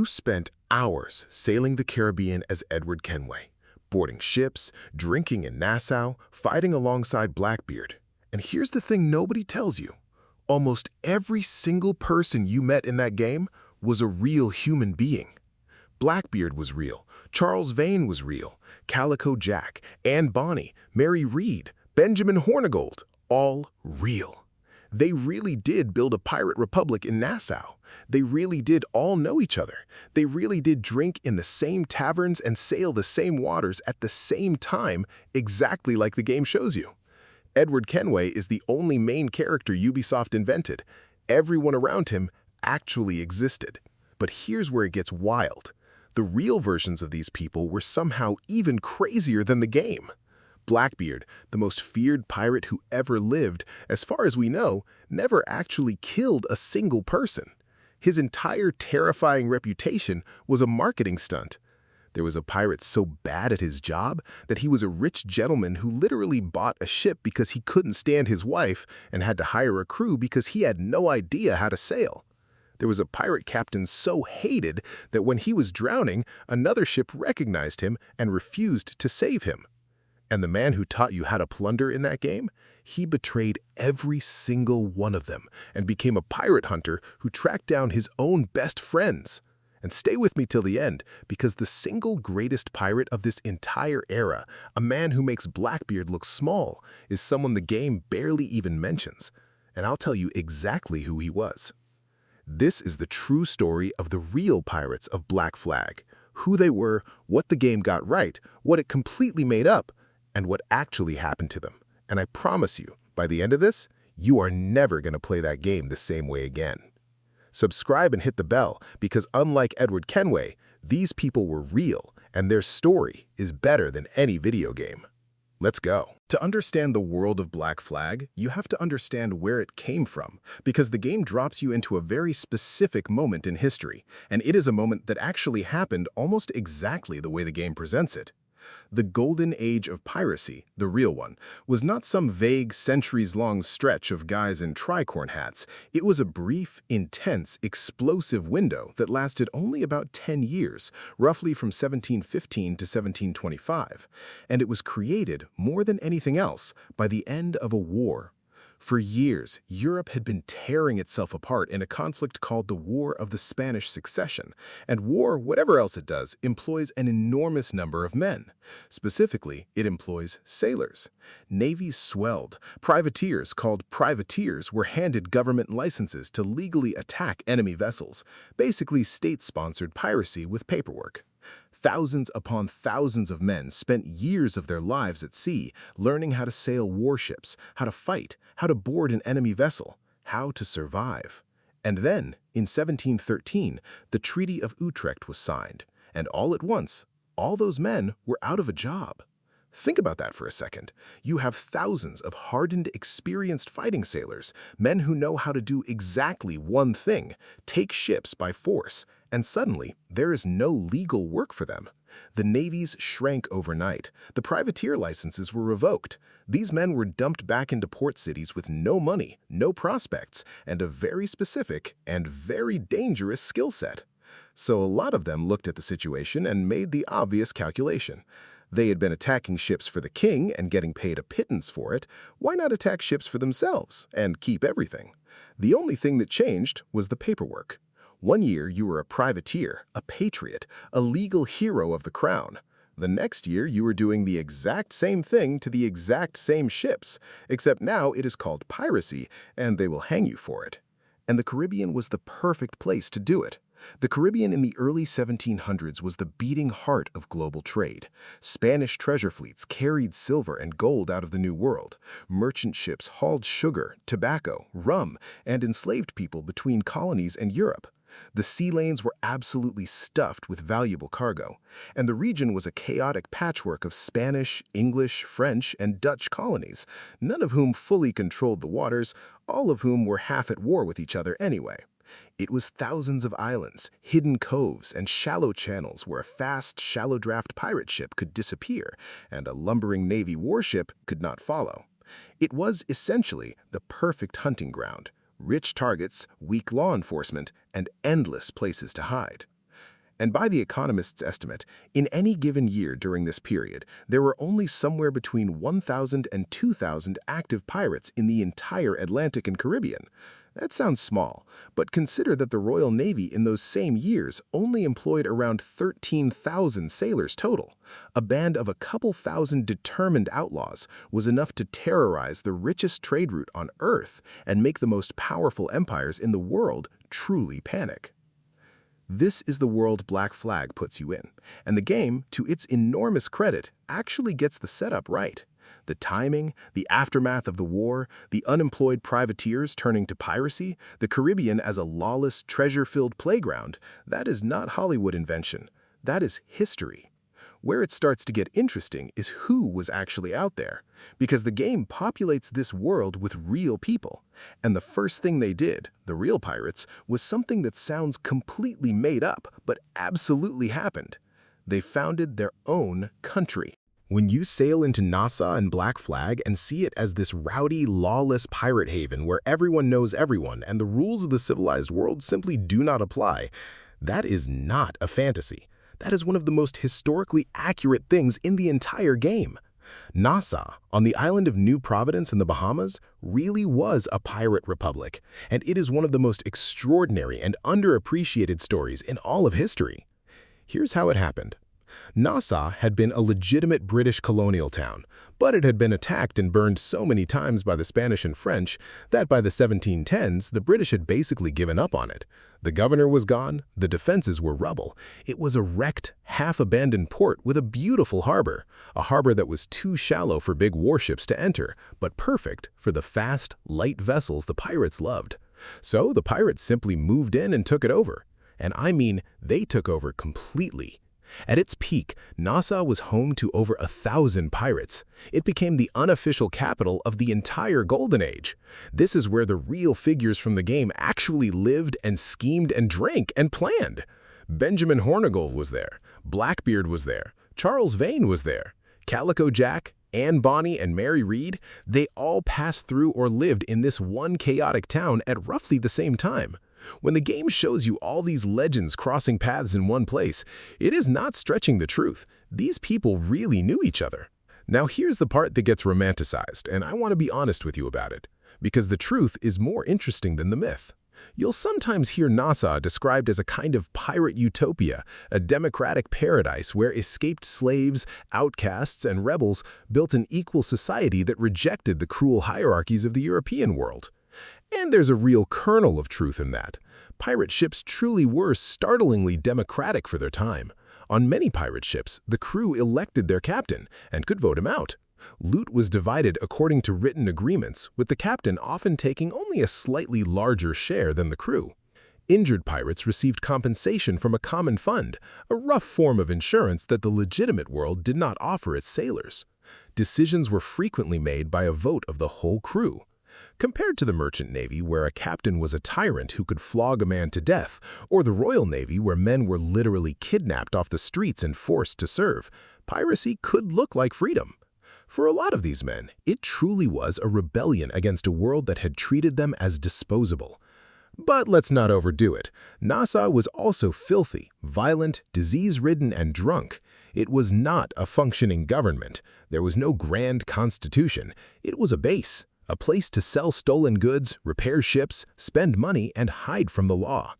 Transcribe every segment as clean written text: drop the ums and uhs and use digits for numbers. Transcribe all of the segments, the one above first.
You spent hours sailing the Caribbean as Edward Kenway, boarding ships, drinking in Nassau, fighting alongside Blackbeard. And here's the thing nobody tells you. Almost every single person you met in that game was a real human being. Blackbeard was real, Charles Vane was real, Calico Jack, Anne Bonny, Mary Read, Benjamin Hornigold, all real. They really did build a pirate republic in Nassau. They really did all know each other. They really did drink in the same taverns and sail the same waters at the same time, exactly like the game shows you. Edward Kenway is the only main character Ubisoft invented. Everyone around him actually existed. But here's where it gets wild. The real versions of these people were somehow even crazier than the game. Blackbeard, the most feared pirate who ever lived, as far as we know, never actually killed a single person. His entire terrifying reputation was a marketing stunt. There was a pirate so bad at his job that he was a rich gentleman who literally bought a ship because he couldn't stand his wife and had to hire a crew because he had no idea how to sail. There was a pirate captain so hated that when he was drowning, another ship recognized him and refused to save him. And the man who taught you how to plunder in that game, he betrayed every single one of them and became a pirate hunter who tracked down his own best friends. And stay with me till the end, because the single greatest pirate of this entire era, a man who makes Blackbeard look small, is someone the game barely even mentions. And I'll tell you exactly who he was. This is the true story of the real pirates of Black Flag, who they were, what the game got right, what it completely made up, and what actually happened to them. And I promise you, by the end of this, you are never going to play that game the same way again. Subscribe and hit the bell, because unlike Edward Kenway, these people were real, and their story is better than any video game. Let's go. To understand the world of Black Flag, you have to understand where it came from, because the game drops you into a very specific moment in history, and it is a moment that actually happened almost exactly the way the game presents it. The Golden Age of Piracy, the real one, was not some vague centuries-long stretch of guys in tricorn hats. It was a brief, intense, explosive window that lasted only about 10 years, roughly from 1715 to 1725. And it was created, more than anything else, by the end of a war. For years, Europe had been tearing itself apart in a conflict called the War of the Spanish Succession, and war, whatever else it does, employs an enormous number of men. Specifically, it employs sailors. Navies swelled. Privateers called privateers were handed government licenses to legally attack enemy vessels, basically state-sponsored piracy with paperwork. Thousands upon thousands of men spent years of their lives at sea learning how to sail warships, how to fight, how to board an enemy vessel, how to survive. And then, in 1713, the Treaty of Utrecht was signed, and all at once, all those men were out of a job. Think about that for a second. You have thousands of hardened, experienced fighting sailors, men who know how to do exactly one thing, take ships by force, and suddenly there is no legal work for them. The navies shrank overnight. The privateer licenses were revoked. These men were dumped back into port cities with no money, no prospects, and a very specific and very dangerous skill set. So a lot of them looked at the situation and made the obvious calculation. They had been attacking ships for the king and getting paid a pittance for it. Why not attack ships for themselves and keep everything? The only thing that changed was the paperwork. One year you were a privateer, a patriot, a legal hero of the crown. The next year you were doing the exact same thing to the exact same ships, except now it is called piracy, and they will hang you for it. And the Caribbean was the perfect place to do it. The Caribbean in the early 1700s was the beating heart of global trade. Spanish treasure fleets carried silver and gold out of the New World. Merchant ships hauled sugar, tobacco, rum, and enslaved people between colonies and Europe. The sea lanes were absolutely stuffed with valuable cargo, and the region was a chaotic patchwork of Spanish, English, French, and Dutch colonies, none of whom fully controlled the waters, all of whom were half at war with each other anyway. It was thousands of islands, hidden coves, and shallow channels where a fast, shallow-draft pirate ship could disappear and a lumbering Navy warship could not follow. It was essentially the perfect hunting ground. Rich targets, weak law enforcement, and endless places to hide. And by The Economist's estimate, in any given year during this period, there were only somewhere between 1,000 and 2,000 active pirates in the entire Atlantic and Caribbean. That sounds small, but consider that the Royal Navy in those same years only employed around 13,000 sailors total. A band of a couple thousand determined outlaws was enough to terrorize the richest trade route on Earth and make the most powerful empires in the world truly panic. This is the world Black Flag puts you in, and the game, to its enormous credit, actually gets the setup right. The timing, the aftermath of the war, the unemployed privateers turning to piracy, the Caribbean as a lawless, treasure-filled playground, that is not Hollywood invention. That is history. Where it starts to get interesting is who was actually out there, because the game populates this world with real people. And the first thing they did, the real pirates, was something that sounds completely made up, but absolutely happened. They founded their own country. When you sail into Nassau and Black Flag and see it as this rowdy, lawless pirate haven where everyone knows everyone and the rules of the civilized world simply do not apply, that is not a fantasy. That is one of the most historically accurate things in the entire game. Nassau, on the island of New Providence in the Bahamas, really was a pirate republic, and it is one of the most extraordinary and underappreciated stories in all of history. Here's how it happened. Nassau had been a legitimate British colonial town, but it had been attacked and burned so many times by the Spanish and French that by the 1710s, the British had basically given up on it. The governor was gone, the defenses were rubble. It was a wrecked, half-abandoned port with a beautiful harbor, a harbor that was too shallow for big warships to enter, but perfect for the fast, light vessels the pirates loved. So the pirates simply moved in and took it over. And I mean, they took over completely. At its peak, Nassau was home to over 1,000 pirates. It became the unofficial capital of the entire Golden Age. This is where the real figures from the game actually lived and schemed and drank and planned. Benjamin Hornigold was there, Blackbeard was there, Charles Vane was there, Calico Jack, Bonny, and Mary Read, they all passed through or lived in this one chaotic town at roughly the same time. When the game shows you all these legends crossing paths in one place, it is not stretching the truth. These people really knew each other. Now here's the part that gets romanticized, and I want to be honest with you about it, because the truth is more interesting than the myth. You'll sometimes hear Nassau described as a kind of pirate utopia, a democratic paradise where escaped slaves, outcasts, and rebels built an equal society that rejected the cruel hierarchies of the European world. And there's a real kernel of truth in that. Pirate ships truly were startlingly democratic for their time. On many pirate ships, the crew elected their captain and could vote him out. Loot was divided according to written agreements, with the captain often taking only a slightly larger share than the crew. Injured pirates received compensation from a common fund, a rough form of insurance that the legitimate world did not offer its sailors. Decisions were frequently made by a vote of the whole crew. Compared to the Merchant Navy, where a captain was a tyrant who could flog a man to death, or the Royal Navy, where men were literally kidnapped off the streets and forced to serve, piracy could look like freedom. For a lot of these men, it truly was a rebellion against a world that had treated them as disposable. But let's not overdo it. Nassau was also filthy, violent, disease-ridden, and drunk. It was not a functioning government. There was no grand constitution. It was a base. A place to sell stolen goods, repair ships, spend money, and hide from the law.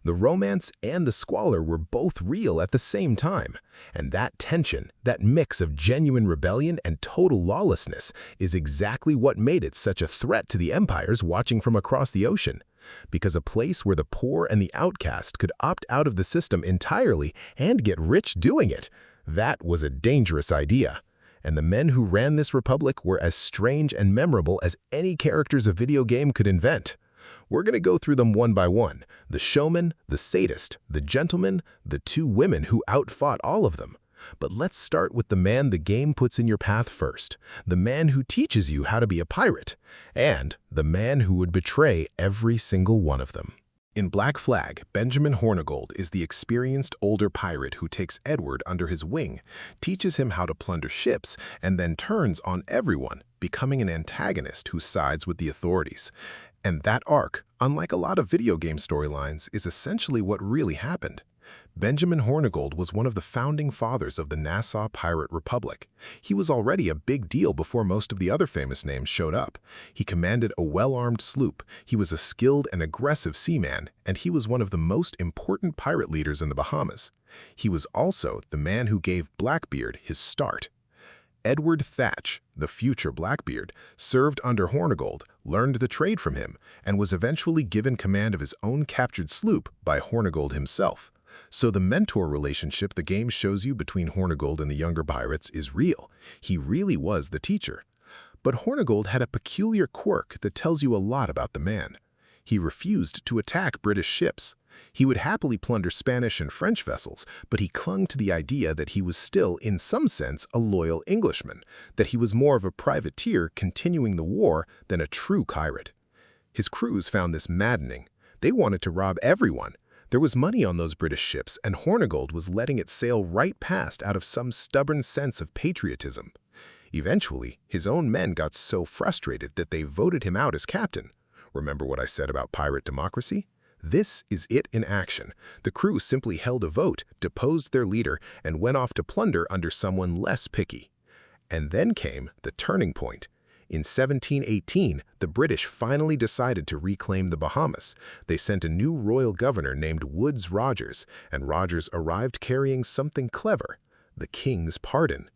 The romance and the squalor were both real at the same time, and that tension, that mix of genuine rebellion and total lawlessness, is exactly what made it such a threat to the empires watching from across the ocean. Because a place where the poor and the outcast could opt out of the system entirely and get rich doing it, that was a dangerous idea. And the men who ran this republic were as strange and memorable as any characters a video game could invent. We're going to go through them one by one: the showman, the sadist, the gentleman, the two women who outfought all of them. But let's start with the man the game puts in your path first, the man who teaches you how to be a pirate, and the man who would betray every single one of them. In Black Flag, Benjamin Hornigold is the experienced older pirate who takes Edward under his wing, teaches him how to plunder ships, and then turns on everyone, becoming an antagonist who sides with the authorities. And that arc, unlike a lot of video game storylines, is essentially what really happened. Benjamin Hornigold was one of the founding fathers of the Nassau Pirate Republic. He was already a big deal before most of the other famous names showed up. He commanded a well-armed sloop, he was a skilled and aggressive seaman, and he was one of the most important pirate leaders in the Bahamas. He was also the man who gave Blackbeard his start. Edward Thatch, the future Blackbeard, served under Hornigold, learned the trade from him, and was eventually given command of his own captured sloop by Hornigold himself. So the mentor relationship the game shows you between Hornigold and the younger pirates is real. He really was the teacher. But Hornigold had a peculiar quirk that tells you a lot about the man. He refused to attack British ships. He would happily plunder Spanish and French vessels, but he clung to the idea that he was still, in some sense, a loyal Englishman, that he was more of a privateer continuing the war than a true pirate. His crews found this maddening. They wanted to rob everyone. There was money on those British ships, and Hornigold was letting it sail right past out of some stubborn sense of patriotism. Eventually, his own men got so frustrated that they voted him out as captain. Remember what I said about pirate democracy? This is it in action. The crew simply held a vote, deposed their leader, and went off to plunder under someone less picky. And then came the turning point. In 1718, the British finally decided to reclaim the Bahamas. They sent a new royal governor named Woodes Rogers, and Rogers arrived carrying something clever: the king's pardon.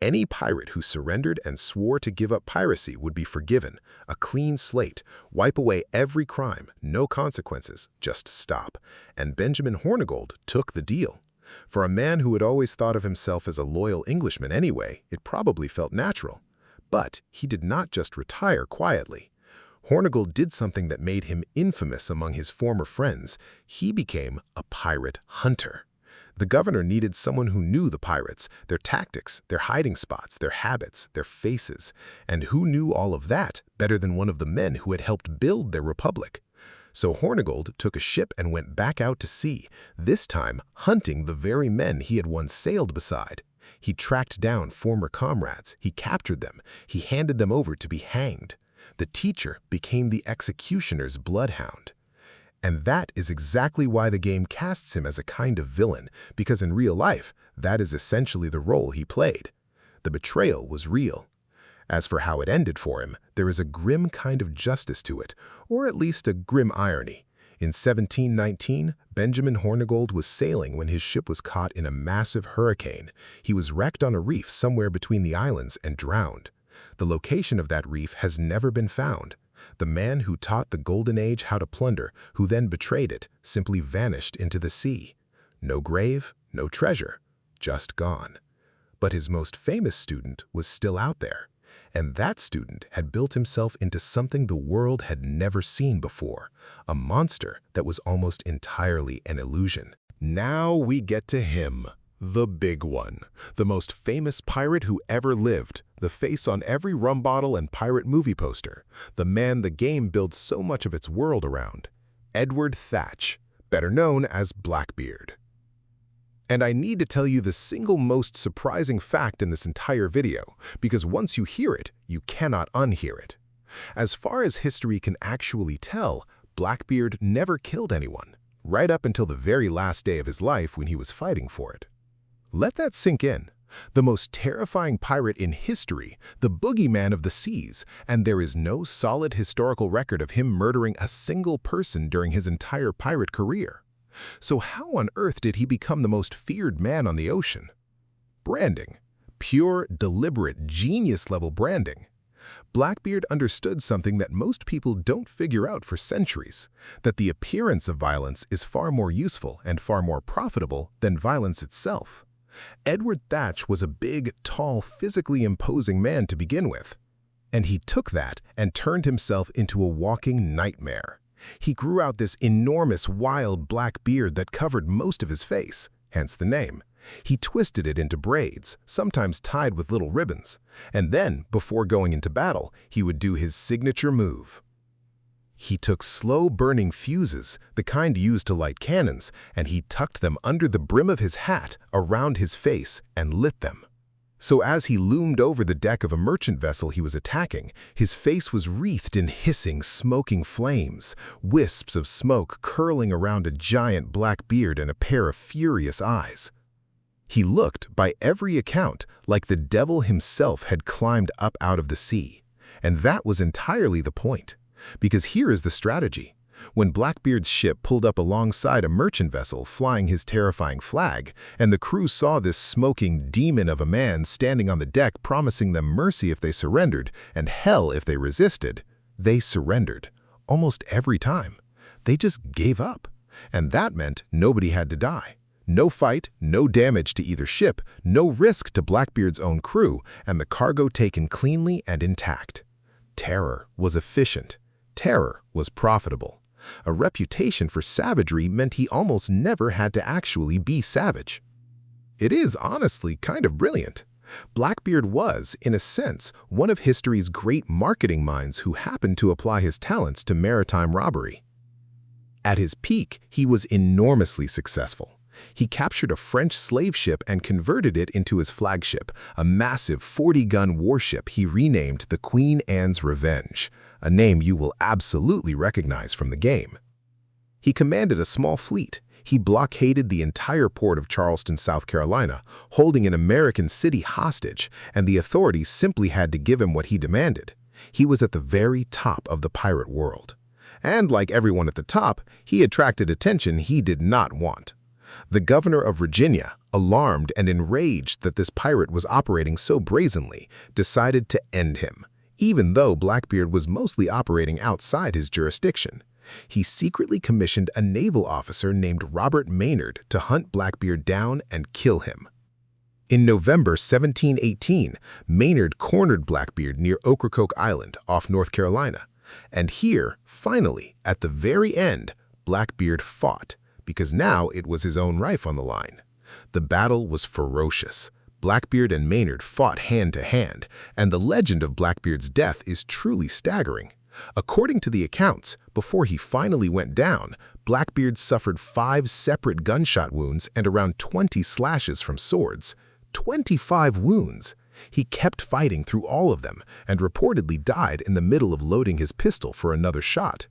Any pirate who surrendered and swore to give up piracy would be forgiven. A clean slate, wipe away every crime, no consequences, just stop. And Benjamin Hornigold took the deal. For a man who had always thought of himself as a loyal Englishman anyway, it probably felt natural. But he did not just retire quietly. Hornigold did something that made him infamous among his former friends. He became a pirate hunter. The governor needed someone who knew the pirates, their tactics, their hiding spots, their habits, their faces. And who knew all of that better than one of the men who had helped build their republic? So Hornigold took a ship and went back out to sea, this time hunting the very men he had once sailed beside. He tracked down former comrades, he captured them, he handed them over to be hanged. The teacher became the executioner's bloodhound. And that is exactly why the game casts him as a kind of villain, because in real life, that is essentially the role he played. The betrayal was real. As for how it ended for him, there is a grim kind of justice to it, or at least a grim irony. In 1719, Benjamin Hornigold was sailing when his ship was caught in a massive hurricane. He was wrecked on a reef somewhere between the islands and drowned. The location of that reef has never been found. The man who taught the Golden Age how to plunder, who then betrayed it, simply vanished into the sea. No grave, no treasure, just gone. But his most famous student was still out there. And that student had built himself into something the world had never seen before, a monster that was almost entirely an illusion. Now we get to him, the big one, the most famous pirate who ever lived, the face on every rum bottle and pirate movie poster, the man the game builds so much of its world around, Edward Thatch, better known as Blackbeard. And I need to tell you the single most surprising fact in this entire video, because once you hear it, you cannot unhear it. As far as history can actually tell, Blackbeard never killed anyone, right up until the very last day of his life when he was fighting for it. Let that sink in. The most terrifying pirate in history, the boogeyman of the seas, and there is no solid historical record of him murdering a single person during his entire pirate career. So how on earth did he become the most feared man on the ocean? Branding. Pure, deliberate, genius-level branding. Blackbeard understood something that most people don't figure out for centuries, that the appearance of violence is far more useful and far more profitable than violence itself. Edward Thatch was a big, tall, physically imposing man to begin with. And he took that and turned himself into a walking nightmare. He grew out this enormous, wild black beard that covered most of his face, hence the name. He twisted it into braids, sometimes tied with little ribbons. And then, before going into battle, he would do his signature move. He took slow-burning fuses, the kind used to light cannons, and he tucked them under the brim of his hat, around his face, and lit them. So as he loomed over the deck of a merchant vessel he was attacking, his face was wreathed in hissing, smoking flames, wisps of smoke curling around a giant black beard and a pair of furious eyes. He looked, by every account, like the devil himself had climbed up out of the sea. And that was entirely the point. Because here is the strategy. When Blackbeard's ship pulled up alongside a merchant vessel flying his terrifying flag, and the crew saw this smoking demon of a man standing on the deck promising them mercy if they surrendered and hell if they resisted, they surrendered. Almost every time. They just gave up. And that meant nobody had to die. No fight, no damage to either ship, no risk to Blackbeard's own crew, and the cargo taken cleanly and intact. Terror was efficient. Terror was profitable. A reputation for savagery meant he almost never had to actually be savage. It is honestly kind of brilliant. Blackbeard was, in a sense, one of history's great marketing minds who happened to apply his talents to maritime robbery. At his peak, he was enormously successful. He captured a French slave ship and converted it into his flagship, a massive 40-gun warship he renamed the Queen Anne's Revenge, a name you will absolutely recognize from the game. He commanded a small fleet. He blockaded the entire port of Charleston, South Carolina, holding an American city hostage, and the authorities simply had to give him what he demanded. He was at the very top of the pirate world. And like everyone at the top, he attracted attention he did not want. The governor of Virginia, alarmed and enraged that this pirate was operating so brazenly, decided to end him, even though Blackbeard was mostly operating outside his jurisdiction. He secretly commissioned a naval officer named Robert Maynard to hunt Blackbeard down and kill him. In November 1718, Maynard cornered Blackbeard near Ocracoke Island off North Carolina. And here, finally, at the very end, Blackbeard fought, because now it was his own life on the line. The battle was ferocious. Blackbeard and Maynard fought hand to hand, and the legend of Blackbeard's death is truly staggering. According to the accounts, before he finally went down, Blackbeard suffered 5 separate gunshot wounds and around 20 slashes from swords. 25 wounds! He kept fighting through all of them and reportedly died in the middle of loading his pistol for another shot.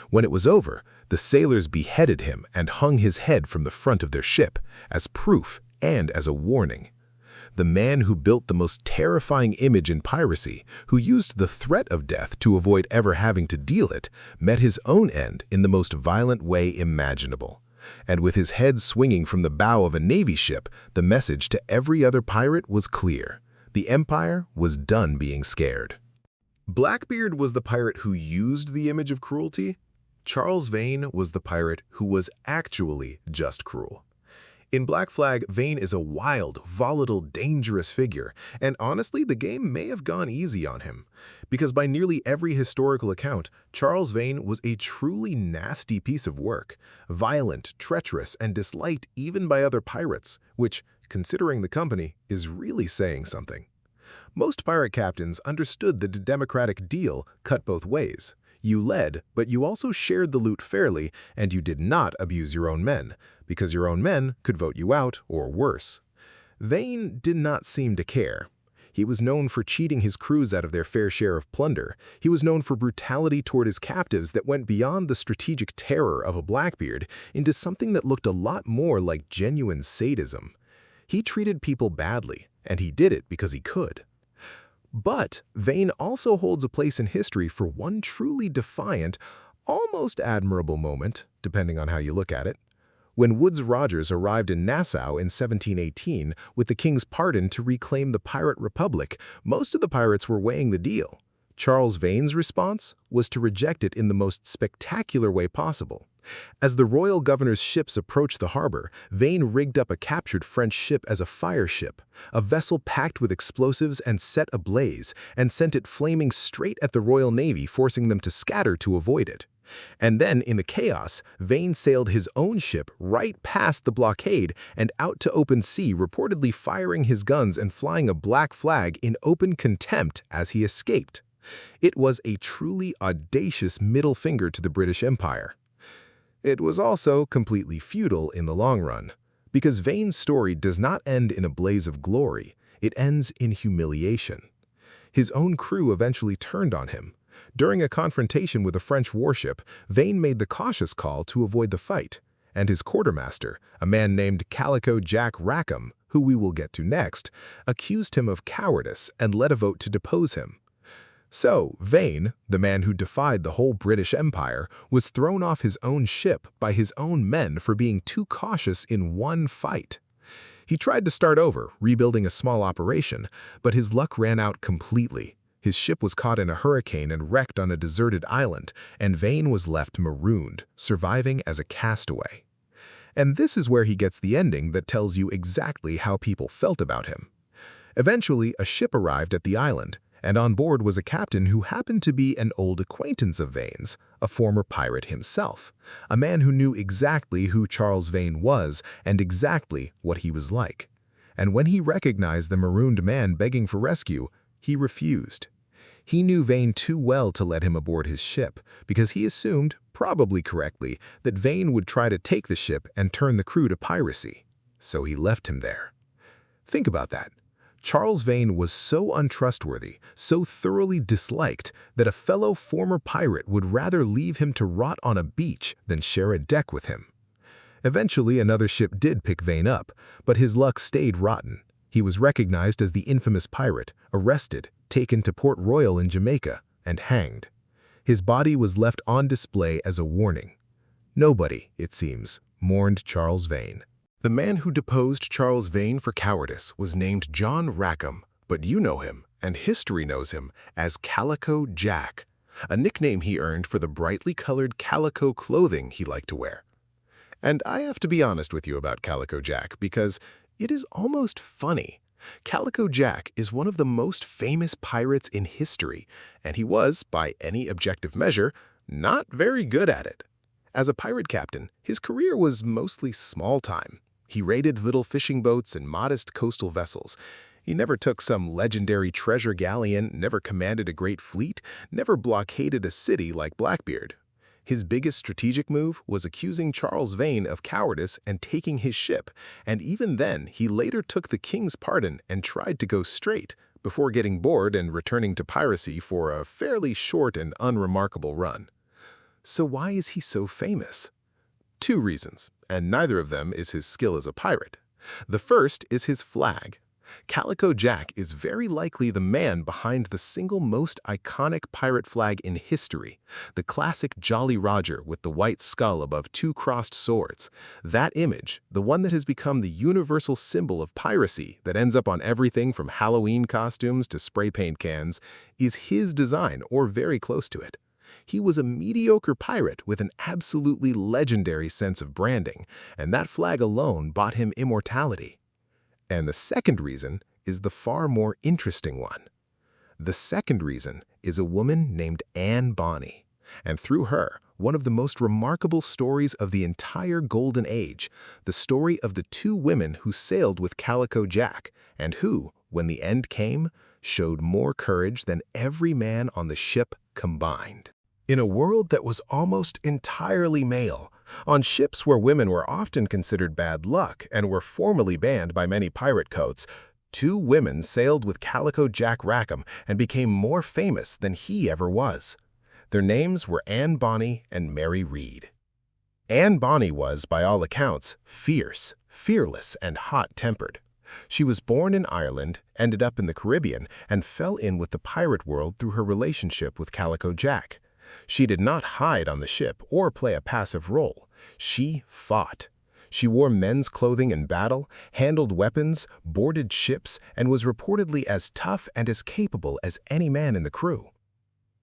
When it was over, the sailors beheaded him and hung his head from the front of their ship, as proof and as a warning. The man who built the most terrifying image in piracy, who used the threat of death to avoid ever having to deal it, met his own end in the most violent way imaginable. And with his head swinging from the bow of a Navy ship, the message to every other pirate was clear. The Empire was done being scared. Blackbeard was the pirate who used the image of cruelty. Charles Vane was the pirate who was actually just cruel. In Black Flag, Vane is a wild, volatile, dangerous figure, and honestly, the game may have gone easy on him. Because by nearly every historical account, Charles Vane was a truly nasty piece of work, violent, treacherous, and disliked even by other pirates, which, considering the company, is really saying something. Most pirate captains understood that the democratic deal cut both ways. You led, but you also shared the loot fairly, and you did not abuse your own men, because your own men could vote you out, or worse. Vane did not seem to care. He was known for cheating his crews out of their fair share of plunder. He was known for brutality toward his captives that went beyond the strategic terror of a Blackbeard into something that looked a lot more like genuine sadism. He treated people badly, and he did it because he could. But Vane also holds a place in history for one truly defiant, almost admirable moment, depending on how you look at it. When Woodes Rogers arrived in Nassau in 1718 with the king's pardon to reclaim the pirate republic, most of the pirates were weighing the deal. Charles Vane's response was to reject it in the most spectacular way possible. As the royal governor's ships approached the harbor, Vane rigged up a captured French ship as a fire ship, a vessel packed with explosives and set ablaze, and sent it flaming straight at the Royal Navy, forcing them to scatter to avoid it. And then, in the chaos, Vane sailed his own ship right past the blockade and out to open sea, reportedly firing his guns and flying a black flag in open contempt as he escaped. It was a truly audacious middle finger to the British Empire. It was also completely futile in the long run, because Vane's story does not end in a blaze of glory. It ends in humiliation. His own crew eventually turned on him. During a confrontation with a French warship, Vane made the cautious call to avoid the fight, and his quartermaster, a man named Calico Jack, who we will get to next, accused him of cowardice and led a vote to depose him. So, Vane, the man who defied the whole British Empire, was thrown off his own ship by his own men for being too cautious in one fight. He tried to start over, rebuilding a small operation, but his luck ran out completely. His ship was caught in a hurricane and wrecked on a deserted island, and Vane was left marooned, surviving as a castaway. And this is where he gets the ending that tells you exactly how people felt about him. Eventually, a ship arrived at the island, and on board was a captain who happened to be an old acquaintance of Vane's, a former pirate himself, a man who knew exactly who Charles Vane was and exactly what he was like. And when he recognized the marooned man begging for rescue, he refused. He knew Vane too well to let him aboard his ship, because he assumed, probably correctly, that Vane would try to take the ship and turn the crew to piracy. So he left him there. Think about that. Charles Vane was so untrustworthy, so thoroughly disliked, that a fellow former pirate would rather leave him to rot on a beach than share a deck with him. Eventually, another ship did pick Vane up, but his luck stayed rotten. He was recognized as the infamous pirate, arrested, taken to Port Royal in Jamaica, and hanged. His body was left on display as a warning. Nobody, it seems, mourned Charles Vane. The man who deposed Charles Vane for cowardice was named John Rackham, but you know him, and history knows him, as Calico Jack, a nickname he earned for the brightly colored calico clothing he liked to wear. And I have to be honest with you about Calico Jack, because it is almost funny. Calico Jack is one of the most famous pirates in history, and he was, by any objective measure, not very good at it. As a pirate captain, his career was mostly small-time. He raided little fishing boats and modest coastal vessels. He never took some legendary treasure galleon, never commanded a great fleet, never blockaded a city like Blackbeard. His biggest strategic move was accusing Charles Vane of cowardice and taking his ship, and even then he later took the king's pardon and tried to go straight, before getting bored and returning to piracy for a fairly short and unremarkable run. So why is he so famous? Two reasons, and neither of them is his skill as a pirate. The first is his flag. Calico Jack is very likely the man behind the single most iconic pirate flag in history, the classic Jolly Roger with the white skull above two crossed swords. That image, the one that has become the universal symbol of piracy that ends up on everything from Halloween costumes to spray paint cans, is his design or very close to it. He was a mediocre pirate with an absolutely legendary sense of branding, and that flag alone bought him immortality. And the second reason is the far more interesting one. The second reason is a woman named Bonny, and through her, one of the most remarkable stories of the entire Golden Age, the story of the two women who sailed with Calico Jack, and who, when the end came, showed more courage than every man on the ship combined. In a world that was almost entirely male, on ships where women were often considered bad luck and were formally banned by many pirate codes, two women sailed with Calico Jack Rackham and became more famous than he ever was. Their names were Bonny and Mary Read. Bonny was, by all accounts, fierce, fearless, and hot-tempered. She was born in Ireland, ended up in the Caribbean, and fell in with the pirate world through her relationship with Calico Jack. She did not hide on the ship or play a passive role. She fought. She wore men's clothing in battle, handled weapons, boarded ships, and was reportedly as tough and as capable as any man in the crew.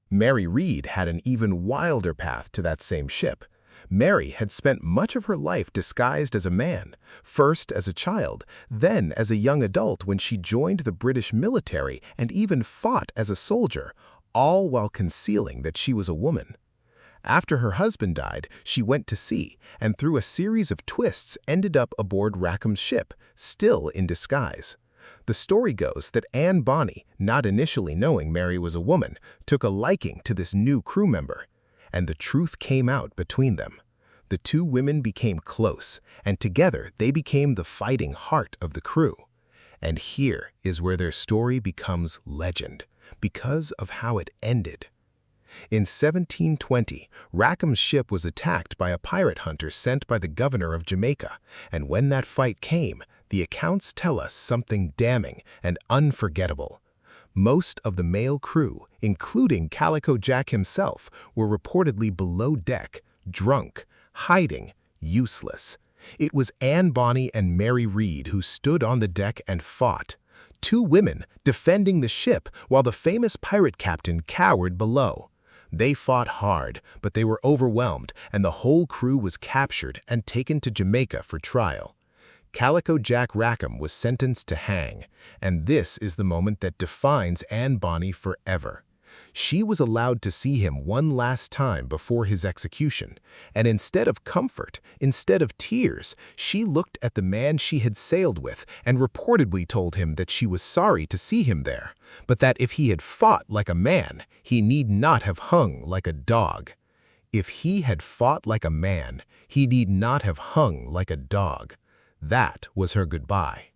Mary Read had an even wilder path to that same ship. Mary had spent much of her life disguised as a man, first as a child, then as a young adult when she joined the British military and even fought as a soldier, all while concealing that she was a woman. After her husband died, she went to sea, and through a series of twists ended up aboard Rackham's ship, still in disguise. The story goes that Bonny, not initially knowing Mary was a woman, took a liking to this new crew member, and the truth came out between them. The two women became close, and together they became the fighting heart of the crew. And here is where their story becomes legend, because of how it ended. In 1720, Rackham's ship was attacked by a pirate hunter sent by the governor of Jamaica, and when that fight came, the accounts tell us something damning and unforgettable. Most of the male crew, including Calico Jack himself, were reportedly below deck, drunk, hiding, useless. It was Bonny and Mary Reed who stood on the deck and fought. Two women defending the ship while the famous pirate captain cowered below. They fought hard, but they were overwhelmed, and the whole crew was captured and taken to Jamaica for trial. Calico Jack Rackham was sentenced to hang, and this is the moment that defines Bonny forever. She was allowed to see him one last time before his execution, and instead of comfort, instead of tears, she looked at the man she had sailed with and reportedly told him that she was sorry to see him there, but that if he had fought like a man, he need not have hung like a dog. If he had fought like a man, he need not have hung like a dog. That was her goodbye.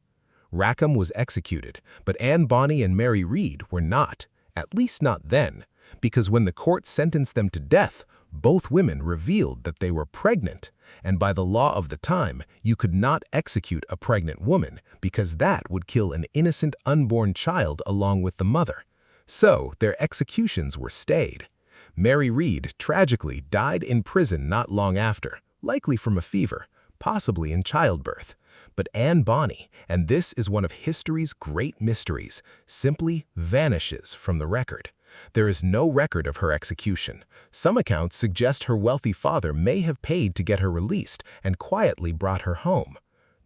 Rackham was executed, but Bonny and Mary Reed were not. At least not then, because when the court sentenced them to death, both women revealed that they were pregnant, and by the law of the time, you could not execute a pregnant woman because that would kill an innocent unborn child along with the mother. So their executions were stayed. Mary Reed tragically died in prison not long after, likely from a fever, possibly in childbirth. But Bonny, and this is one of history's great mysteries, simply vanishes from the record. There is no record of her execution. Some accounts suggest her wealthy father may have paid to get her released and quietly brought her home.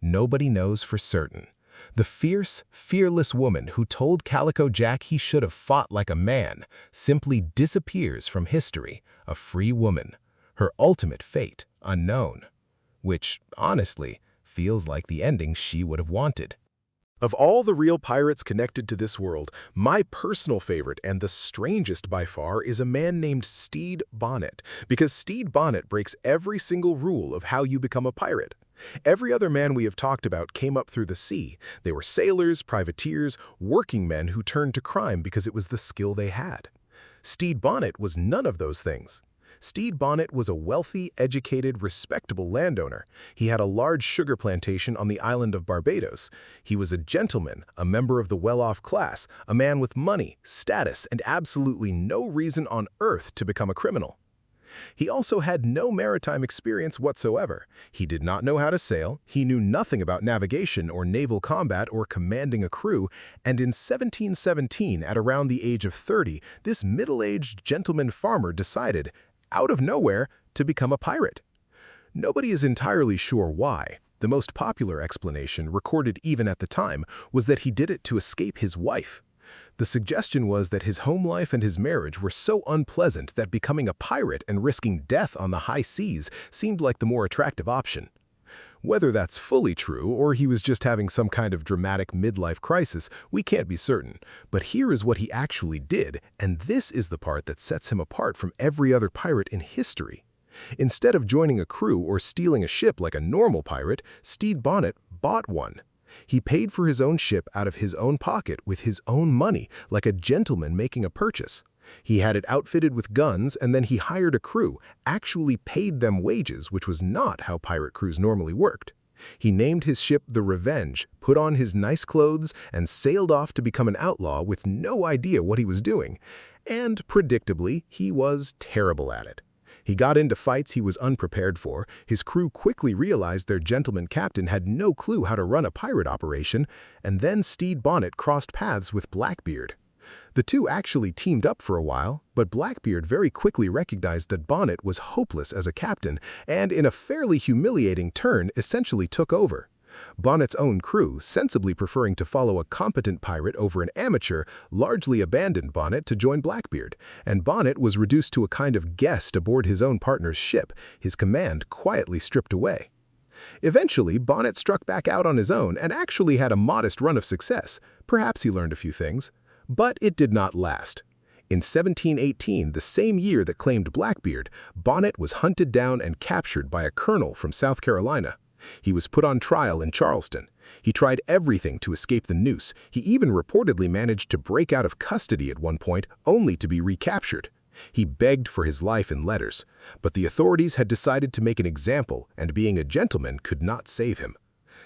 Nobody knows for certain. The fierce, fearless woman who told Calico Jack he should have fought like a man simply disappears from history, a free woman. Her ultimate fate unknown. Which, honestly, feels like the ending she would have wanted. Of all the real pirates connected to this world, my personal favorite and the strangest by far is a man named Stede Bonnet, because Stede Bonnet breaks every single rule of how you become a pirate. Every other man we have talked about came up through the sea. They were sailors, privateers, working men who turned to crime because it was the skill they had. Stede Bonnet was none of those things. Stede Bonnet was a wealthy, educated, respectable landowner. He had a large sugar plantation on the island of Barbados. He was a gentleman, a member of the well-off class, a man with money, status, and absolutely no reason on earth to become a criminal. He also had no maritime experience whatsoever. He did not know how to sail, he knew nothing about navigation or naval combat or commanding a crew, and in 1717, at around the age of 30, this middle-aged gentleman farmer decided, out of nowhere, to become a pirate. Nobody is entirely sure why. The most popular explanation, recorded even at the time, was that he did it to escape his wife. The suggestion was that his home life and his marriage were so unpleasant that becoming a pirate and risking death on the high seas seemed like the more attractive option. Whether that's fully true or he was just having some kind of dramatic midlife crisis, we can't be certain. But here is what he actually did, and this is the part that sets him apart from every other pirate in history. Instead of joining a crew or stealing a ship like a normal pirate, Stede Bonnet bought one. He paid for his own ship out of his own pocket with his own money, like a gentleman making a purchase. He had it outfitted with guns, and then he hired a crew, actually paid them wages, which was not how pirate crews normally worked. He named his ship the Revenge, put on his nice clothes, and sailed off to become an outlaw with no idea what he was doing. And, predictably, he was terrible at it. He got into fights he was unprepared for, his crew quickly realized their gentleman captain had no clue how to run a pirate operation, and then Stede Bonnet crossed paths with Blackbeard. The two actually teamed up for a while, but Blackbeard very quickly recognized that Bonnet was hopeless as a captain and, in a fairly humiliating turn, essentially took over. Bonnet's own crew, sensibly preferring to follow a competent pirate over an amateur, largely abandoned Bonnet to join Blackbeard, and Bonnet was reduced to a kind of guest aboard his own partner's ship, his command quietly stripped away. Eventually, Bonnet struck back out on his own and actually had a modest run of success. Perhaps he learned a few things. But it did not last. In 1718, the same year that claimed Blackbeard, Bonnet was hunted down and captured by a colonel from South Carolina. He was put on trial in Charleston. He tried everything to escape the noose. He even reportedly managed to break out of custody at one point, only to be recaptured. He begged for his life in letters, but the authorities had decided to make an example, and being a gentleman could not save him.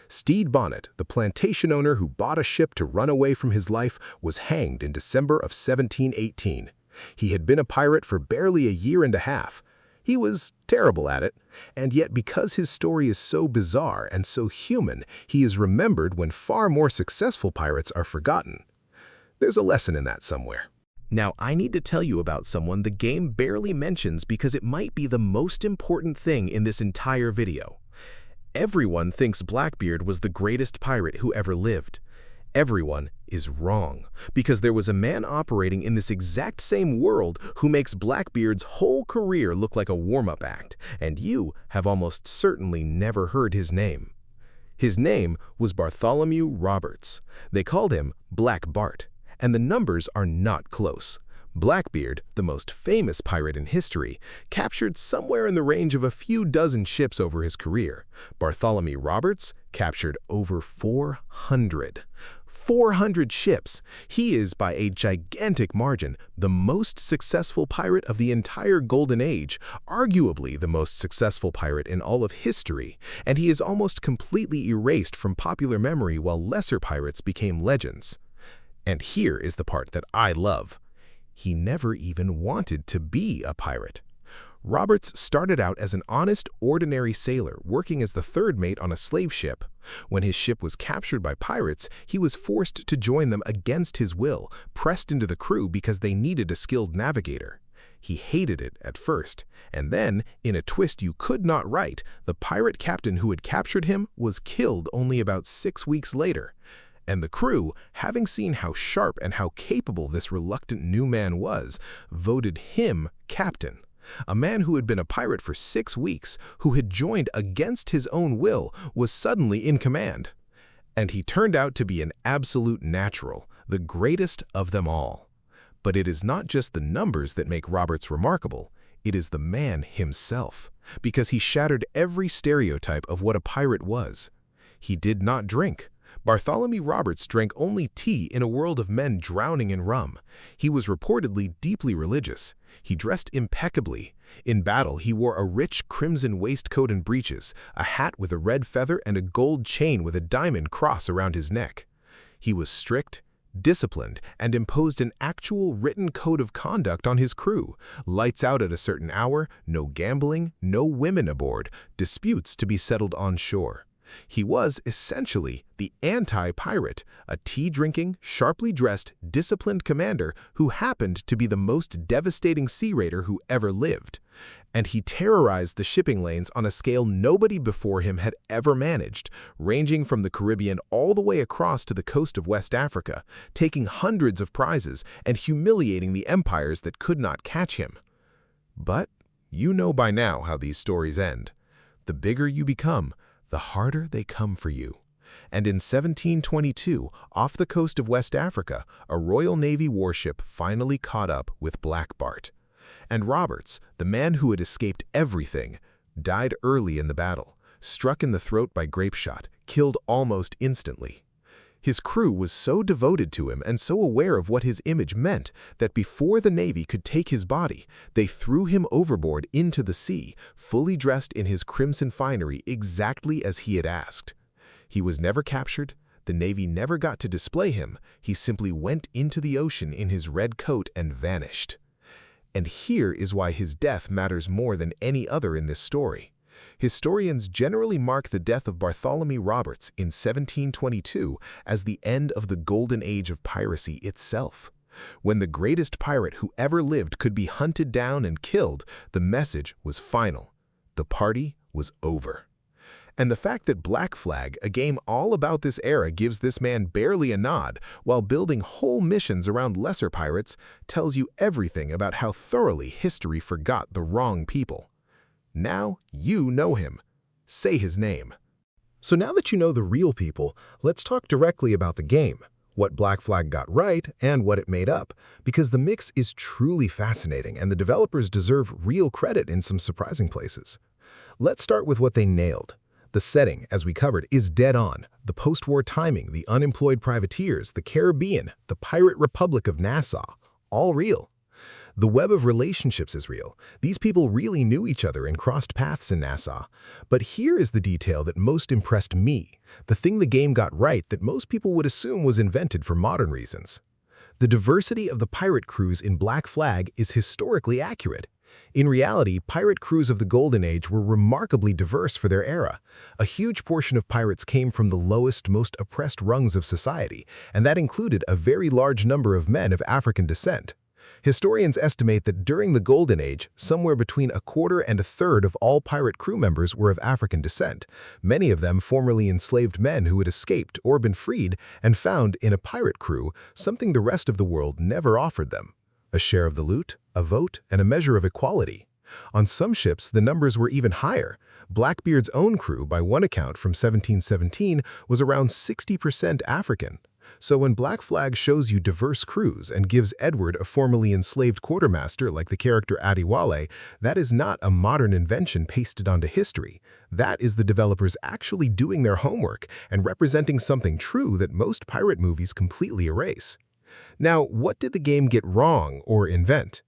Stede Bonnet, the plantation owner who bought a ship to run away from his life, was hanged in December of 1718. He had been a pirate for barely a year and a half. He was terrible at it, and yet because his story is so bizarre and so human, he is remembered when far more successful pirates are forgotten. There's a lesson in that somewhere. Now, I need to tell you about someone the game barely mentions because it might be the most important thing in this entire video. Everyone thinks Blackbeard was the greatest pirate who ever lived. Everyone is wrong, because there was a man operating in this exact same world who makes Blackbeard's whole career look like a warm-up act, and you have almost certainly never heard his name. His name was Bartholomew Roberts. They called him Black Bart, and the numbers are not close. Blackbeard, the most famous pirate in history, captured somewhere in the range of a few dozen ships over his career. Bartholomew Roberts captured over 400. 400 ships. He is, by a gigantic margin, the most successful pirate of the entire Golden Age, arguably the most successful pirate in all of history, and he is almost completely erased from popular memory while lesser pirates became legends. And here is the part that I love. He never even wanted to be a pirate. Roberts started out as an honest, ordinary sailor working as the third mate on a slave ship. When his ship was captured by pirates, he was forced to join them against his will, pressed into the crew because they needed a skilled navigator. He hated it at first, and then, in a twist you could not write, the pirate captain who had captured him was killed only about 6 weeks later. And the crew, having seen how sharp and how capable this reluctant new man was, voted him captain. A man who had been a pirate for 6 weeks, who had joined against his own will, was suddenly in command. And he turned out to be an absolute natural, the greatest of them all. But it is not just the numbers that make Roberts remarkable, it is the man himself, because he shattered every stereotype of what a pirate was. He did not drink. Bartholomew Roberts drank only tea in a world of men drowning in rum. He was reportedly deeply religious. He dressed impeccably. In battle, he wore a rich crimson waistcoat and breeches, a hat with a red feather and a gold chain with a diamond cross around his neck. He was strict, disciplined, and imposed an actual written code of conduct on his crew. Lights out at a certain hour, no gambling, no women aboard, disputes to be settled on shore. He was, essentially, the anti-pirate, a tea-drinking, sharply dressed, disciplined commander who happened to be the most devastating sea raider who ever lived. And he terrorized the shipping lanes on a scale nobody before him had ever managed, ranging from the Caribbean all the way across to the coast of West Africa, taking hundreds of prizes and humiliating the empires that could not catch him. But you know by now how these stories end. The bigger you become, the harder they come for you. And in 1722, off the coast of West Africa, a Royal Navy warship finally caught up with Black Bart. And Roberts, the man who had escaped everything, died early in the battle, struck in the throat by grape shot, killed almost instantly. His crew was so devoted to him and so aware of what his image meant that before the Navy could take his body, they threw him overboard into the sea, fully dressed in his crimson finery exactly as he had asked. He was never captured, the Navy never got to display him, he simply went into the ocean in his red coat and vanished. And here is why his death matters more than any other in this story. Historians generally mark the death of Bartholomew Roberts in 1722 as the end of the Golden Age of Piracy itself. When the greatest pirate who ever lived could be hunted down and killed, the message was final. The party was over. And the fact that Black Flag, a game all about this era, gives this man barely a nod while building whole missions around lesser pirates tells you everything about how thoroughly history forgot the wrong people. Now you know him. Say his name. So now that you know the real people, let's talk directly about the game, what Black Flag got right and what it made up, because the mix is truly fascinating and the developers deserve real credit in some surprising places. Let's start with what they nailed. The setting, as we covered, is dead on. The post-war timing, the unemployed privateers, the Caribbean, the pirate republic of Nassau, all real. The web of relationships is real. These people really knew each other and crossed paths in Nassau. But here is the detail that most impressed me, the thing the game got right that most people would assume was invented for modern reasons. The diversity of the pirate crews in Black Flag is historically accurate. In reality, pirate crews of the Golden Age were remarkably diverse for their era. A huge portion of pirates came from the lowest, most oppressed rungs of society, and that included a very large number of men of African descent. Historians estimate that during the Golden Age, somewhere between a quarter and a third of all pirate crew members were of African descent, many of them formerly enslaved men who had escaped or been freed and found in a pirate crew something the rest of the world never offered them: a share of the loot, a vote, and a measure of equality. On some ships, the numbers were even higher. Blackbeard's own crew, by one account from 1717, was around 60% African. So when Black Flag shows you diverse crews and gives Edward a formerly enslaved quartermaster like the character Adewale, that is not a modern invention pasted onto history. That is the developers actually doing their homework and representing something true that most pirate movies completely erase. Now, what did the game get wrong or invent?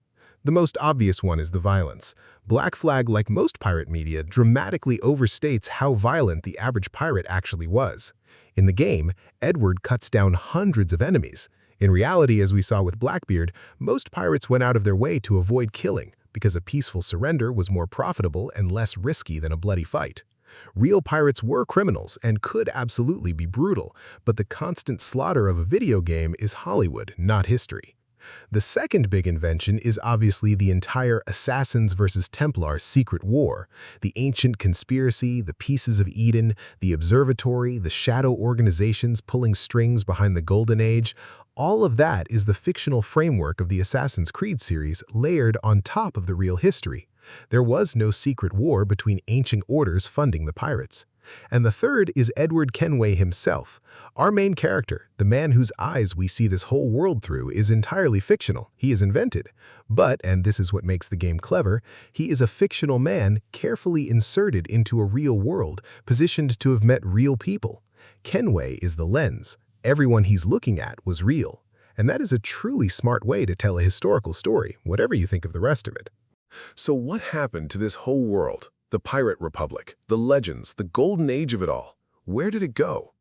The most obvious one is the violence. Black Flag, like most pirate media, dramatically overstates how violent the average pirate actually was. In the game, Edward cuts down hundreds of enemies. In reality, as we saw with Blackbeard, most pirates went out of their way to avoid killing because a peaceful surrender was more profitable and less risky than a bloody fight. Real pirates were criminals and could absolutely be brutal, but the constant slaughter of a video game is Hollywood, not history. The second big invention is obviously the entire Assassins versus Templars secret war. The ancient conspiracy, the Pieces of Eden, the Observatory, the shadow organizations pulling strings behind the Golden Age, all of that is the fictional framework of the Assassin's Creed series layered on top of the real history. There was no secret war between ancient orders funding the pirates. And the third is Edward Kenway himself. Our main character, the man whose eyes we see this whole world through, is entirely fictional. He is invented. But, and this is what makes the game clever, he is a fictional man carefully inserted into a real world, positioned to have met real people. Kenway is the lens. Everyone he's looking at was real. And that is a truly smart way to tell a historical story, whatever you think of the rest of it. So what happened to this whole world? The Pirate Republic, the legends, the golden age of it all. Where did it go?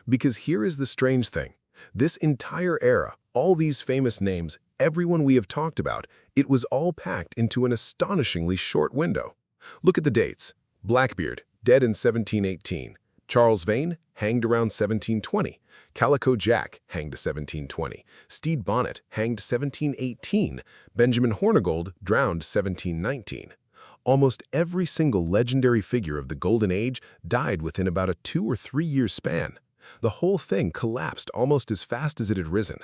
Because here is the strange thing. This entire era, all these famous names, everyone we have talked about, it was all packed into an astonishingly short window. Look at the dates. Blackbeard, dead in 1718. Charles Vane, hanged around 1720. Calico Jack, hanged 1720. Stede Bonnet, hanged 1718. Benjamin Hornigold, drowned 1719. Almost every single legendary figure of the Golden Age died within about a 2 or 3 year span. The whole thing collapsed almost as fast as it had risen.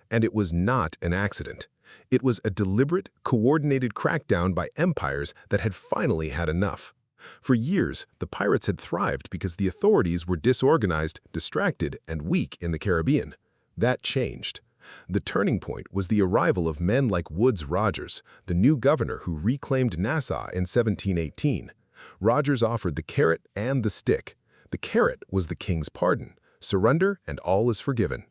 And it was not an accident. It was a deliberate, coordinated crackdown by empires that had finally had enough. For years, the pirates had thrived because the authorities were disorganized, distracted, and weak in the Caribbean. That changed. The turning point was the arrival of men like Woodes Rogers, the new governor who reclaimed Nassau in 1718. Rogers offered the carrot and the stick. The carrot was the king's pardon. Surrender and all is forgiven.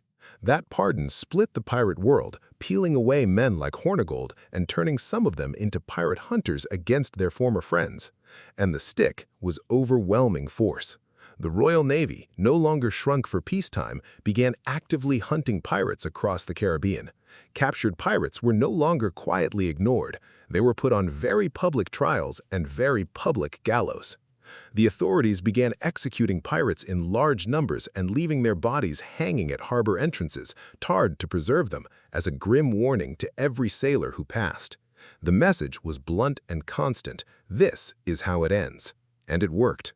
That pardon split the pirate world, peeling away men like Hornigold and turning some of them into pirate hunters against their former friends. And the stick was overwhelming force. The Royal Navy, no longer shrunk for peacetime, began actively hunting pirates across the Caribbean. Captured pirates were no longer quietly ignored. They were put on very public trials and very public gallows. The authorities began executing pirates in large numbers and leaving their bodies hanging at harbor entrances, tarred to preserve them, as a grim warning to every sailor who passed. The message was blunt and constant: this is how it ends. And it worked.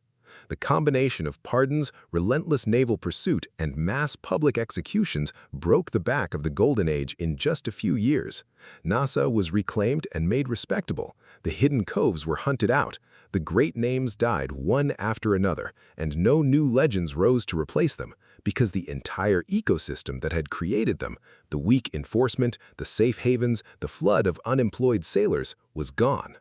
The combination of pardons, relentless naval pursuit, and mass public executions broke the back of the Golden Age in just a few years. Nassau was reclaimed and made respectable. The hidden coves were hunted out. The great names died one after another, and no new legends rose to replace them, because the entire ecosystem that had created them, the weak enforcement, the safe havens, the flood of unemployed sailors, was gone.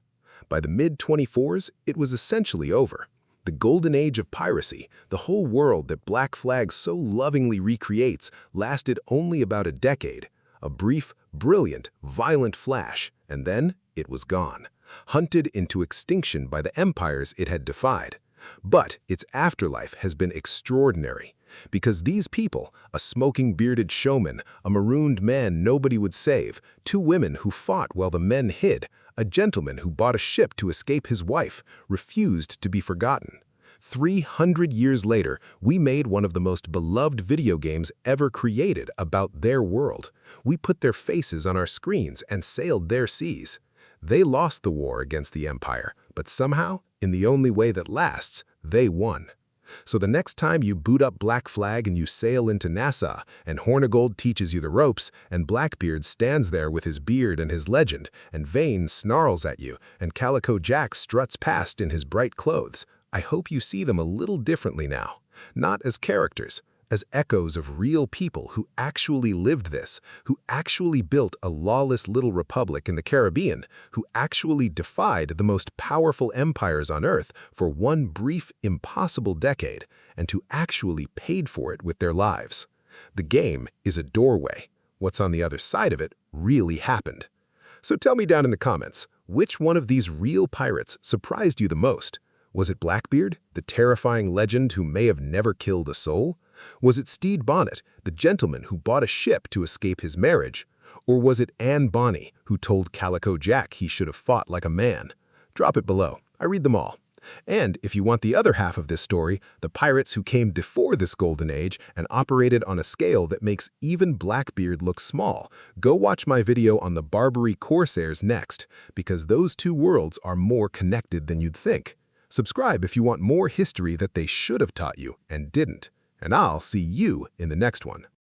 By the mid-24s, it was essentially over. The Golden Age of Piracy, the whole world that Black Flag so lovingly recreates, lasted only about a decade. A brief, brilliant, violent flash, and then it was gone, hunted into extinction by the empires it had defied. But its afterlife has been extraordinary, because these people, a smoking bearded showman, a marooned man nobody would save, two women who fought while the men hid, a gentleman who bought a ship to escape his wife, refused to be forgotten. 300 years later, we made one of the most beloved video games ever created about their world. We put their faces on our screens and sailed their seas. They lost the war against the Empire, but somehow, in the only way that lasts, they won. So the next time you boot up Black Flag and you sail into Nassau, and Hornigold teaches you the ropes, and Blackbeard stands there with his beard and his legend, and Vane snarls at you, and Calico Jack struts past in his bright clothes, I hope you see them a little differently now. Not as characters, as echoes of real people who actually lived this, who actually built a lawless little republic in the Caribbean, who actually defied the most powerful empires on Earth for one brief, impossible decade, and who actually paid for it with their lives. The game is a doorway. What's on the other side of it really happened. So tell me down in the comments, which one of these real pirates surprised you the most? Was it Blackbeard, the terrifying legend who may have never killed a soul? Was it Stede Bonnet, the gentleman who bought a ship to escape his marriage? Or was it Bonny, who told Calico Jack he should have fought like a man? Drop it below. I read them all. And if you want the other half of this story, the pirates who came before this golden age and operated on a scale that makes even Blackbeard look small, go watch my video on the Barbary Corsairs next, because those two worlds are more connected than you'd think. Subscribe if you want more history that they should have taught you and didn't. And I'll see you in the next one.